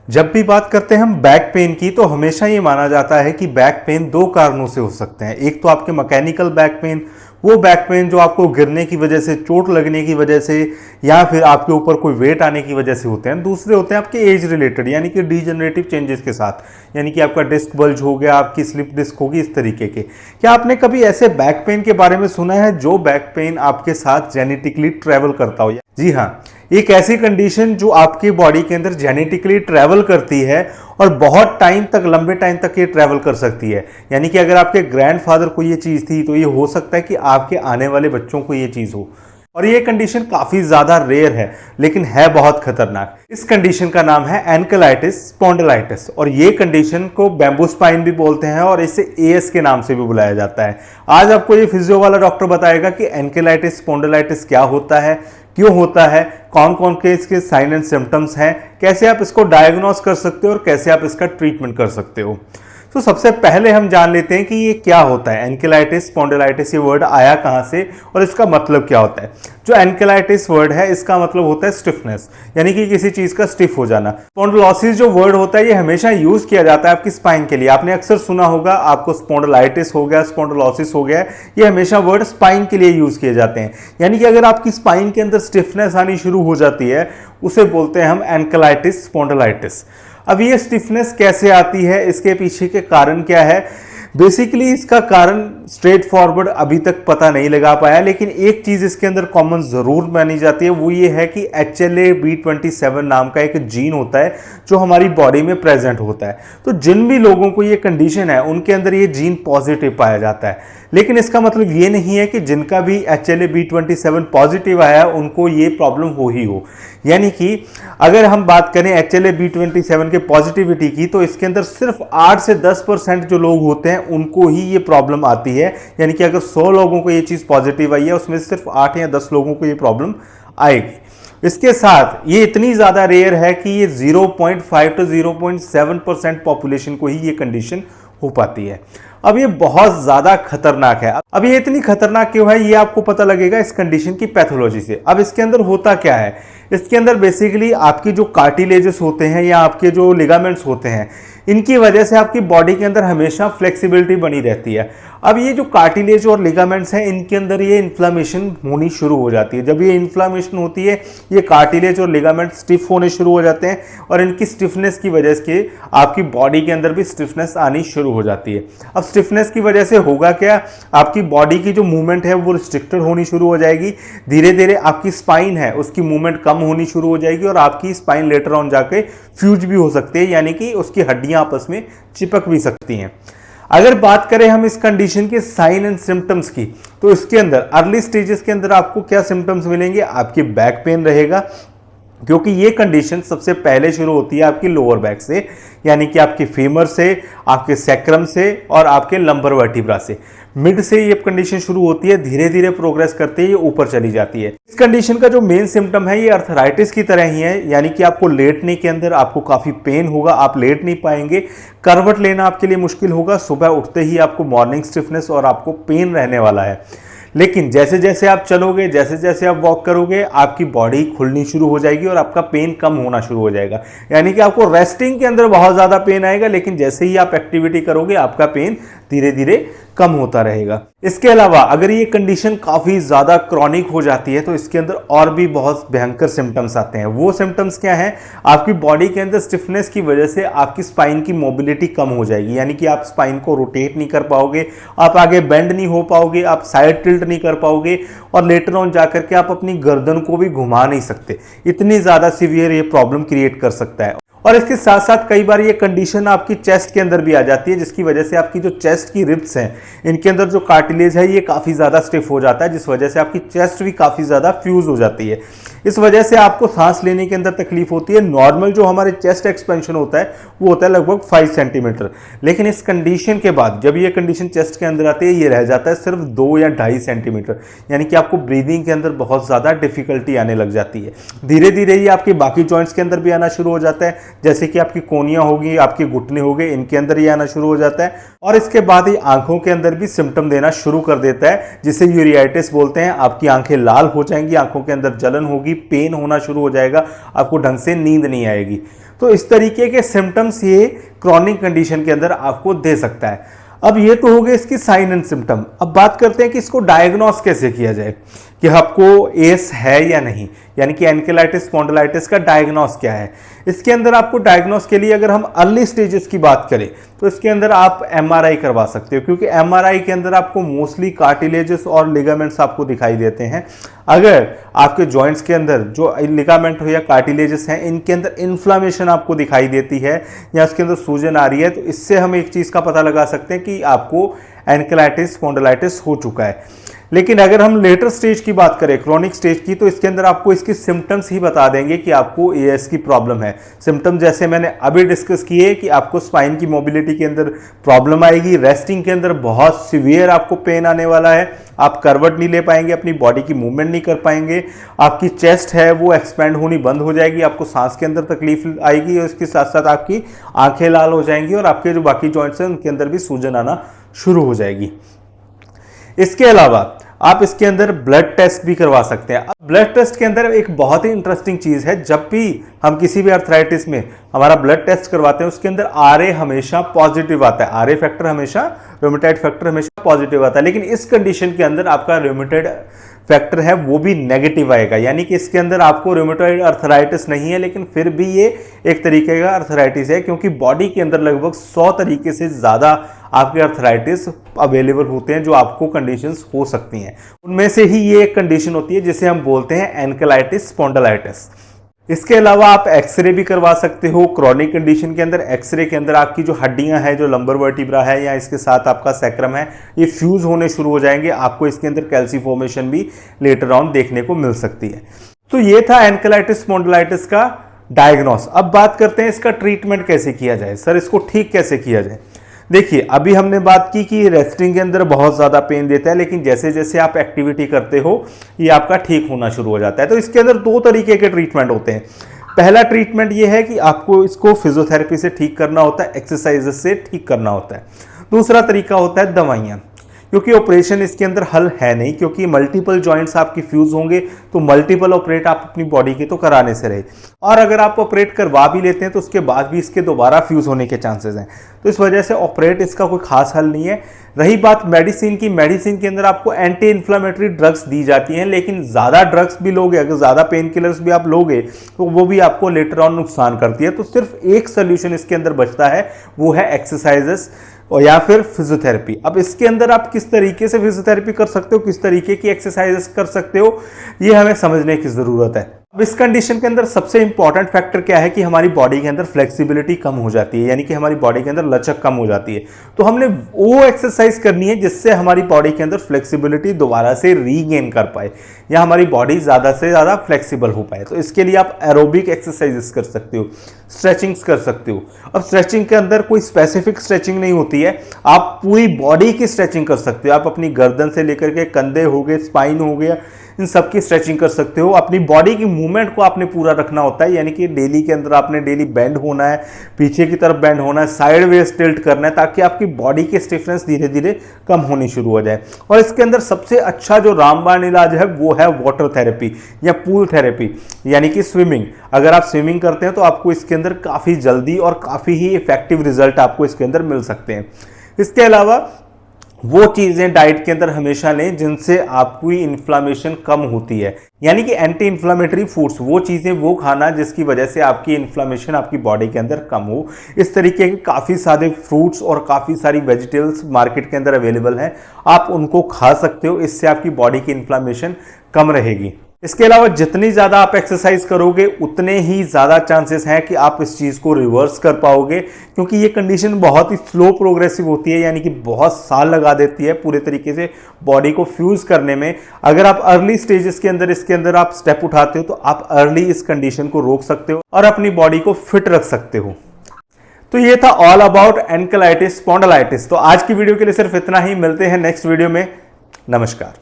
जब भी बात करते हैं हम बैक पेन की तो हमेशा ये माना जाता है कि बैक पेन दो कारणों से हो सकते हैं। एक तो आपके मैकेनिकल बैक पेन, वो बैक पेन जो आपको गिरने की वजह से, चोट लगने की वजह से या फिर आपके ऊपर कोई वेट आने की वजह से होते हैं। दूसरे होते हैं आपके एज रिलेटेड, यानी कि डीजनरेटिव चेंजेस के साथ, यानी कि आपका डिस्क बल्ज हो गया, आपकी स्लिप डिस्क होगी, इस तरीके के। क्या आपने कभी ऐसे बैक पेन के बारे में सुना है जो बैक पेन आपके साथ जेनेटिकली ट्रेवल करता हो? जी हाँ, एक ऐसी कंडीशन जो आपकी बॉडी के अंदर जेनेटिकली ट्रैवल करती है और बहुत टाइम तक, लंबे टाइम तक ये ट्रैवल कर सकती है। यानी कि अगर आपके ग्रैंडफादर को ये चीज़ थी तो ये हो सकता है कि आपके आने वाले बच्चों को ये चीज़ हो। और ये कंडीशन काफ़ी ज़्यादा रेयर है लेकिन है बहुत खतरनाक। इस कंडीशन का नाम है एंकेलाइटिस स्पॉन्डिलाइटिस और ये कंडीशन को बैम्बू स्पाइन भी बोलते हैं और इसे एएस के नाम से भी बुलाया जाता है। आज आपको ये फिजियो वाला डॉक्टर बताएगा कि एंकेलाइटिस स्पॉन्डिलाइटिस क्या होता है, क्यों होता है, कौन कौन के इसके साइन एंड सिम्टम्स हैं, कैसे आप इसको डायग्नोस कर सकते हो और कैसे आप इसका ट्रीटमेंट कर सकते हो। तो सबसे पहले हम जान लेते हैं कि ये क्या होता है। एंकेलाइटिस स्पॉन्डिलाइटिस, ये वर्ड आया कहाँ से और इसका मतलब क्या होता है। जो एंकेलाइटिस वर्ड है इसका मतलब होता है स्टिफनेस, यानी कि किसी चीज का स्टिफ हो जाना। स्पॉन्डिलोसिस जो वर्ड होता है ये हमेशा यूज किया जाता है आपकी स्पाइन के लिए। आपने अक्सर सुना होगा, आपको स्पॉन्डिलाइटिस हो गया, स्पॉन्डिलोसिस हो गया, ये हमेशा वर्ड स्पाइन के लिए यूज किए जाते हैं। यानी कि अगर आपकी स्पाइन के अंदर स्टिफनेस आनी शुरू हो जाती है उसे बोलते हैं हम एंकेलाइटिस स्पॉन्डिलाइटिस। अब ये स्टिफनेस कैसे आती है, इसके पीछे के कारण क्या है? बेसिकली इसका कारण स्ट्रेट फॉरवर्ड अभी तक पता नहीं लगा पाया, लेकिन एक चीज इसके अंदर कॉमन जरूर मानी जाती है, वो ये है कि HLA-B27 नाम का एक जीन होता है जो हमारी बॉडी में प्रेजेंट होता है। तो जिन भी लोगों को ये कंडीशन है उनके अंदर ये जीन पॉजिटिव पाया जाता है, लेकिन इसका मतलब ये नहीं है कि जिनका भी HLA-B27 पॉजिटिव आया है उनको ये प्रॉब्लम हो ही हो। यानी कि अगर हम बात करें HLA-B27 के पॉजिटिविटी की तो इसके अंदर सिर्फ 8 से 10% जो लोग होते हैं उनको ही ये प्रॉब्लम आती है। यानी कि अगर 100 लोगों को ये चीज पॉजिटिव आई है उसमें सिर्फ 8 या 10 लोगों को ये प्रॉब्लम आएगी। इसके साथ ये इतनी ज्यादा रेयर है कि ये 0.5 to 0.7% पॉपुलेशन को ही ये कंडीशन हो पाती है। अब ये बहुत ज्यादा खतरनाक है। अब ये इतनी खतरनाक क्यों है ये आपको पता लगेगा इस कंडीशन की पैथोलॉजी से। अब इसके अंदर होता क्या है, इसके अंदर बेसिकली आपकी जो कार्टिलेजेस होते हैं या आपके जो लिगामेंट्स होते हैं इनकी वजह से आपकी बॉडी के अंदर हमेशा फ्लेक्सिबिलिटी बनी रहती है। अब ये जो कार्टिलेज और लिगामेंट्स हैं इनके अंदर ये इन्फ्लामेशन होनी शुरू हो जाती है। जब ये इन्फ्लामेशन होती है ये कार्टिलेज और लिगामेंट स्टिफ होने शुरू हो जाते हैं और इनकी स्टिफनेस की वजह से आपकी बॉडी के अंदर भी स्टिफनेस आनी शुरू हो जाती है। अब स्टिफनेस की वजह से होगा क्या, आपकी बॉडी की जो मूवमेंट है वो रिस्ट्रिक्टेड होनी शुरू हो जाएगी। धीरे धीरे आपकी स्पाइन है उसकी मूवमेंट कम होनी शुरू हो जाएगी और आपकी स्पाइन लेटर ऑन जाके फ्यूज भी हो सकती है, यानी कि उसकी हड्डियां आपस में चिपक भी सकती हैं। अगर बात करें हम इस कंडीशन के साइन एंड सिम्टम्स की तो इसके अंदर अर्ली स्टेजेस के अंदर आपको क्या सिम्टम्स मिलेंगे? आपकी बैक पेन रहेगा, क्योंकि ये कंडीशन सबसे पहले शुरू होती है आपकी लोअर बैक से, यानी कि आपके फीमर से, आपके सैक्रम से और आपके लंबर वर्टिब्रा से। मिड से ये कंडीशन शुरू होती है, धीरे धीरे प्रोग्रेस करते ही ये ऊपर चली जाती है। इस कंडीशन का जो मेन सिम्टम है ये अर्थराइटिस की तरह ही है, यानी कि आपको लेटने के अंदर आपको काफी पेन होगा, आप लेट नहीं पाएंगे, करवट लेना आपके लिए मुश्किल होगा, सुबह उठते ही आपको मॉर्निंग स्टिफनेस और आपको पेन रहने वाला है। लेकिन जैसे जैसे आप चलोगे, जैसे जैसे आप वॉक करोगे, आपकी बॉडी खुलनी शुरू हो जाएगी और आपका पेन कम होना शुरू हो जाएगा। यानी कि आपको रेस्टिंग के अंदर बहुत ज्यादा पेन आएगा, लेकिन जैसे ही आप एक्टिविटी करोगे आपका पेन धीरे धीरे कम होता रहेगा। इसके अलावा अगर ये कंडीशन काफी ज्यादा क्रॉनिक हो जाती है तो इसके अंदर और भी बहुत भयंकर सिम्टम्स आते हैं। वो सिम्टम्स क्या हैं? आपकी बॉडी के अंदर स्टिफनेस की वजह से आपकी स्पाइन की मोबिलिटी कम हो जाएगी, यानी कि आप स्पाइन को रोटेट नहीं कर पाओगे, आप आगे बेंड नहीं हो पाओगे, आप साइड टिल्ट नहीं कर पाओगे और लेटर ऑन जाकर के आप अपनी गर्दन को भी घुमा नहीं सकते। इतनी ज्यादा सीवियर ये प्रॉब्लम क्रिएट कर सकता है। और इसके साथ साथ कई बार ये कंडीशन आपकी चेस्ट के अंदर भी आ जाती है, जिसकी वजह से आपकी जो चेस्ट की रिब्स हैं इनके अंदर जो कार्टिलेज है ये काफी ज्यादा स्टिफ हो जाता है, जिस वजह से आपकी चेस्ट भी काफी ज्यादा फ्यूज हो जाती है। इस वजह से आपको सांस लेने के अंदर तकलीफ होती है। नॉर्मल जो हमारे चेस्ट एक्सपेंशन होता है वो होता है लगभग 5 सेंटीमीटर, लेकिन इस कंडीशन के बाद जब ये कंडीशन चेस्ट के अंदर आती है ये रह जाता है सिर्फ 2 या 2.5 सेंटीमीटर, यानी कि आपको ब्रीदिंग के अंदर बहुत ज्यादा डिफिकल्टी आने लग जाती है। धीरे धीरे ये आपके बाकी जॉइंट्स के अंदर भी आना शुरू हो जाता है, जैसे कि आपकी कोनियां होगी, आपके घुटने हो गए, इनके अंदर ये आना शुरू हो जाता है। और इसके बाद ये आंखों के अंदर भी सिम्टम देना शुरू कर देता है, जिसे यूरियाइटिस बोलते हैं। आपकी आंखें लाल हो जाएंगी, आंखों के अंदर जलन होगी, पेन होना शुरू हो जाएगा, आपको ढंग से नींद नहीं आएगी। तो इस तरीके के सिम्टम्स ये क्रॉनिक कंडीशन के अंदर आपको दे सकता है। अब ये तो हो गए इसकी साइन एंड सिम्टम। अब बात करते हैं कि इसको डायग्नोस कैसे किया जाए, कि आपको एस है या नहीं, यानी कि एनकेलाइटिस स्पॉन्डिलाइटिस का डायग्नोस क्या है। इसके अंदर आपको डायग्नोस के लिए अगर हम अर्ली स्टेजेस की बात करें तो इसके अंदर आप एमआरआई करवा सकते हो, क्योंकि एमआरआई के अंदर आपको मोस्टली कार्टिलेजेस और लिगामेंट्स आपको दिखाई देते हैं। अगर आपके जॉइंट्स के अंदर जो लिगामेंट हो या कार्टिलेजेस हैं इनके अंदर इन्फ्लामेशन आपको दिखाई देती है या उसके अंदर सूजन आ रही है, तो इससे हम एक चीज का पता लगा सकते हैं कि आपको एनकेलाइटिस स्पॉन्डिलाइटिस हो चुका है। लेकिन अगर हम लेटर स्टेज की बात करें, क्रॉनिक स्टेज की, तो इसके अंदर आपको इसकी सिम्टम्स ही बता देंगे कि आपको एएस की प्रॉब्लम है। सिम्टम जैसे मैंने अभी डिस्कस किए कि आपको स्पाइन की मोबिलिटी के अंदर प्रॉब्लम आएगी, रेस्टिंग के अंदर बहुत सीवियर आपको पेन आने वाला है, आप करवट नहीं ले पाएंगे, अपनी बॉडी की मूवमेंट नहीं कर पाएंगे, आपकी चेस्ट है वो एक्सपेंड होनी बंद हो जाएगी, आपको सांस के अंदर तकलीफ आएगी और इसके साथ साथ आपकी आंखें लाल हो जाएंगी और आपके जो बाकी जॉइंट्स हैं उनके अंदर भी सूजन आना शुरू हो जाएगी। इसके अलावा आप इसके अंदर ब्लड टेस्ट भी करवा सकते हैं। अब ब्लड टेस्ट के अंदर एक बहुत ही इंटरेस्टिंग चीज है, जब भी हम किसी भी अर्थराइटिस में हमारा ब्लड टेस्ट करवाते हैं उसके अंदर आरए हमेशा पॉजिटिव आता है, आरए फैक्टर हमेशा, रूमेटॉइड फैक्टर हमेशा पॉजिटिव आता है। लेकिन इस कंडीशन के अंदर आपका रूमेटॉइड फैक्टर है वो भी नेगेटिव आएगा, यानी कि इसके अंदर आपको रूमेटॉइड अर्थराइटिस नहीं है, लेकिन फिर भी ये एक तरीके का अर्थराइटिस है, क्योंकि बॉडी के अंदर लगभग 100 तरीके से ज्यादा आपके अर्थराइटिस अवेलेबल होते हैं जो आपको कंडीशंस हो सकती हैं। उनमें से ही ये एक कंडीशन होती है जिसे हम बोलते हैं एनकेलाइटिस स्पॉन्डिलाइटिस। इसके अलावा आप एक्सरे भी करवा सकते हो। क्रॉनिक कंडीशन के अंदर एक्सरे के अंदर आपकी जो हड्डियां हैं, जो लंबर वर्टिब्रा है या इसके साथ आपका सैक्रम है, ये फ्यूज होने शुरू हो जाएंगे। आपको इसके अंदर कैल्सीफॉर्मेशन भी लेटर ऑन देखने को मिल सकती है। तो ये था एनकेलाइटिस स्पॉन्डिलाइटिस का डायग्नोस। अब बात करते हैं इसका ट्रीटमेंट कैसे किया जाए, सर इसको ठीक कैसे किया जाए। देखिए, अभी हमने बात की कि रेस्टिंग के अंदर बहुत ज़्यादा पेन देता है, लेकिन जैसे जैसे आप एक्टिविटी करते हो ये आपका ठीक होना शुरू हो जाता है। तो इसके अंदर 2 तरीके के ट्रीटमेंट होते हैं। पहला ट्रीटमेंट ये है कि आपको इसको फिजियोथेरेपी से ठीक करना होता है, एक्सरसाइजेस से ठीक करना होता है। दूसरा तरीका होता है दवाइयाँ, क्योंकि ऑपरेशन इसके अंदर हल है नहीं, क्योंकि मल्टीपल जॉइंट्स आपकी फ्यूज होंगे, तो मल्टीपल ऑपरेट आप अपनी बॉडी के तो कराने से रहे, और अगर आप ऑपरेट करवा भी लेते हैं तो उसके बाद भी इसके दोबारा फ्यूज होने के चांसेस हैं। तो इस वजह से ऑपरेट इसका कोई खास हल नहीं है। रही बात मेडिसिन की, मेडिसिन के अंदर आपको एंटी इन्फ्लामेटरी ड्रग्स दी जाती हैं, लेकिन ज़्यादा ड्रग्स भी लोगे, अगर ज़्यादा पेन किलर्स भी आप लोगे तो वो भी आपको लेटर ऑन नुकसान करती है। तो सिर्फ एक सोल्यूशन इसके अंदर बचता है, वो है एक्सरसाइजेस और या फिर फिजियोथेरेपी। अब इसके अंदर आप किस तरीके से फिजियोथेरेपी कर सकते हो, किस तरीके की एक्सरसाइजेस कर सकते हो, ये हमें समझने की जरूरत है। अब इस कंडीशन के अंदर सबसे इंपॉर्टेंट फैक्टर क्या है कि हमारी बॉडी के अंदर फ्लेक्सिबिलिटी कम हो जाती है, यानी कि हमारी बॉडी के अंदर लचक कम हो जाती है। तो हमने वो एक्सरसाइज करनी है जिससे हमारी बॉडी के अंदर फ्लेक्सिबिलिटी दोबारा से रीगेन कर पाए या हमारी बॉडी ज़्यादा से ज़्यादा फ्लेक्सिबल हो पाए। तो इसके लिए आप एरोबिक एक्सरसाइजेस कर सकते हो, स्ट्रेचिंग्स कर सकते हो। अब स्ट्रेचिंग के अंदर कोई स्पेसिफिक स्ट्रेचिंग नहीं होती है, आप पूरी बॉडी की स्ट्रेचिंग कर सकते हो। आप अपनी गर्दन से लेकर के कंधे हो गए, स्पाइन हो गया, इन सब की स्ट्रेचिंग कर सकते हो। अपनी बॉडी की मूवमेंट को आपने पूरा रखना होता है, यानी कि डेली के अंदर आपने डेली बेंड होना है, पीछे की तरफ बेंड होना है, साइड वेज टिल्ट करना है, ताकि आपकी बॉडी की स्टिफनेस धीरे धीरे कम होनी शुरू हो जाए। और इसके अंदर सबसे अच्छा जो रामबाण इलाज है वो है वाटर थेरेपी या पूल थेरेपी, यानी कि स्विमिंग। अगर आप स्विमिंग करते हैं तो आपको इसके अंदर काफ़ी जल्दी और काफ़ी ही इफेक्टिव रिजल्ट आपको इसके अंदर मिल सकते हैं। इसके अलावा वो चीजें डाइट के अंदर हमेशा लें जिनसे आपकी इन्फ्लामेशन कम होती है, यानी कि एंटी इन्फ्लामेटरी फूड्स, वो चीजें वो खाना जिसकी वजह से आपकी इन्फ्लामेशन आपकी बॉडी के अंदर कम हो। इस तरीके के काफ़ी सारे फ्रूट्स और काफ़ी सारी वेजिटेबल्स मार्केट के अंदर अवेलेबल हैं, आप उनको खा सकते हो। इससे आपकी बॉडी की इन्फ्लामेशन कम रहेगी। इसके अलावा जितनी ज़्यादा आप एक्सरसाइज करोगे उतने ही ज़्यादा चांसेस हैं कि आप इस चीज़ को रिवर्स कर पाओगे, क्योंकि ये कंडीशन बहुत ही स्लो प्रोग्रेसिव होती है, यानी कि बहुत साल लगा देती है पूरे तरीके से बॉडी को फ्यूज करने में। अगर आप अर्ली स्टेजेस के अंदर इसके अंदर आप स्टेप उठाते हो तो आप अर्ली इस कंडीशन को रोक सकते हो और अपनी बॉडी को फिट रख सकते हो। तो ये था ऑल अबाउट एनकेलाइटिस स्पॉन्डिलाइटिस। तो आज की वीडियो के लिए सिर्फ इतना ही, मिलते हैं नेक्स्ट वीडियो में। नमस्कार।